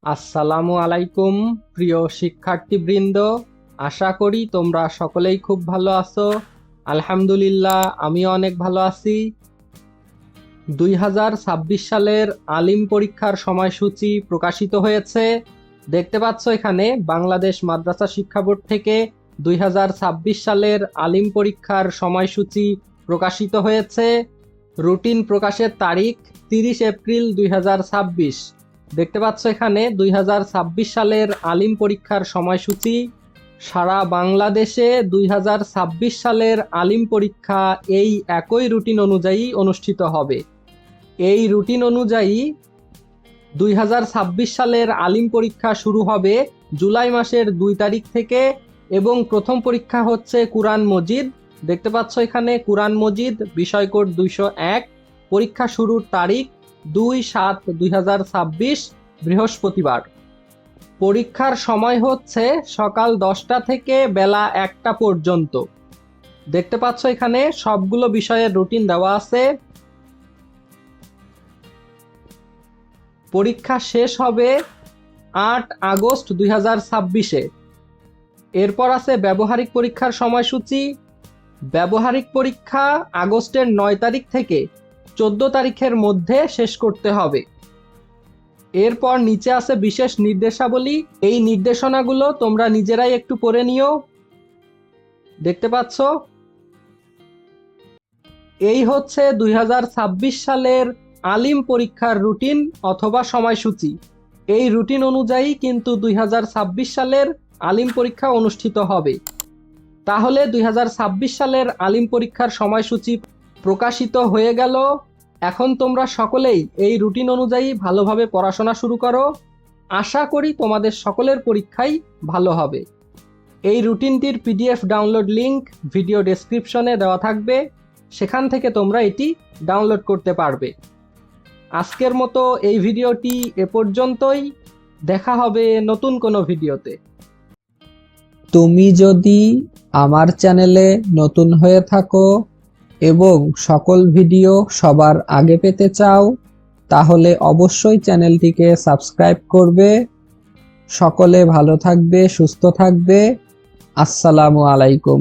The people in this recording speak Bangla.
আসসালামু আলাইকুম প্রিয় শিক্ষার্থীবৃন্দ, আশা করি তোমরা সকলেই খুব ভালো আছো। আলহামদুলিল্লাহ, আমিও অনেক ভালো আছি। 2026 সালের আলিম পরীক্ষার সময়সূচি প্রকাশিত হয়েছে। দেখতে পাচ্ছ এখানে বাংলাদেশ মাদ্রাসা শিক্ষা বোর্ড থেকে 2026 সালের আলিম পরীক্ষার সময়সূচি প্রকাশিত হয়েছে। রুটিন প্রকাশের তারিখ 30 এপ্রিল 2026। দেখতে পাচ্ছ এখানে 2026 সালের আলিম পরীক্ষার সময়সূচি। সারা বাংলাদেশে 2026 সালের আলিম পরীক্ষা এই একই রুটিন অনুযায়ী অনুষ্ঠিত হবে। এই রুটিন অনুযায়ী 2026 সালের আলিম পরীক্ষা শুরু হবে জুলাই মাসের 2 তারিখ থেকে এবং প্রথম পরীক্ষা হচ্ছে কুরআন মজিদ। দেখতে পাচ্ছ এখানে কুরআন মজিদ বিষয় কোড 201। পরীক্ষা শুরুর তারিখ 2/7/2026 বৃহস্পতিবার। পরীক্ষার সময় হচ্ছে সকাল 10টা থেকে বেলা 1টা পর্যন্ত। দেখতে পাচ্ছ এখানে সবগুলো বিষয়ের রুটিন দেওয়া আছে। পরীক্ষা শেষ হবে 8 আগস্ট 2026-এ। এরপর আছে ব্যবহারিক পরীক্ষার সময়সূচি। ব্যবহারিক পরীক্ষা আগস্টের 9 তারিখ থেকে 14 তারিখের মধ্যে শেষ করতে হবে। এরপর নিচে আছে বিশেষ নির্দেশাবলী। এই নির্দেশনাগুলো তোমরা নিজেরাই একটু পড়ে নিও। দেখতে পাচ্ছ, এই হচ্ছে 2026 সালের আলিম পরীক্ষার রুটিন অথবা সময়সূচি। এই রুটিন অনুযায়ী কিন্তু 2026 সালের আলিম পরীক্ষা অনুষ্ঠিত হবে। তাহলে 2026 সালের আলিম পরীক্ষার সময়সূচি প্রকাশিত হয়ে গেল। এখন তোমরা সকলেই এই রুটিন অনুযায়ী ভালোভাবে পড়াশোনা শুরু করো। আশা করি তোমাদের সকলের পরীক্ষাই ভালো হবে। এই রুটিনটির পিডিএফ ডাউনলোড লিংক ভিডিও ডেসক্রিপশনে দেওয়া থাকবে, সেখান থেকে তোমরা এটি ডাউনলোড করতে পারবে। আজকের মতো এই ভিডিওটি এ পর্যন্তই। দেখা হবে নতুন কোনো ভিডিওতে। তুমি যদি আমার চ্যানেলে নতুন হয়ে থাকো এবং সকল ভিডিও সবার আগে পেতে চাও, তাহলে অবশ্যই চ্যানেলটিকে সাবস্ক্রাইব করবে। সকলে ভালো থাকবে, সুস্থ থাকবে। আসসালামু আলাইকুম।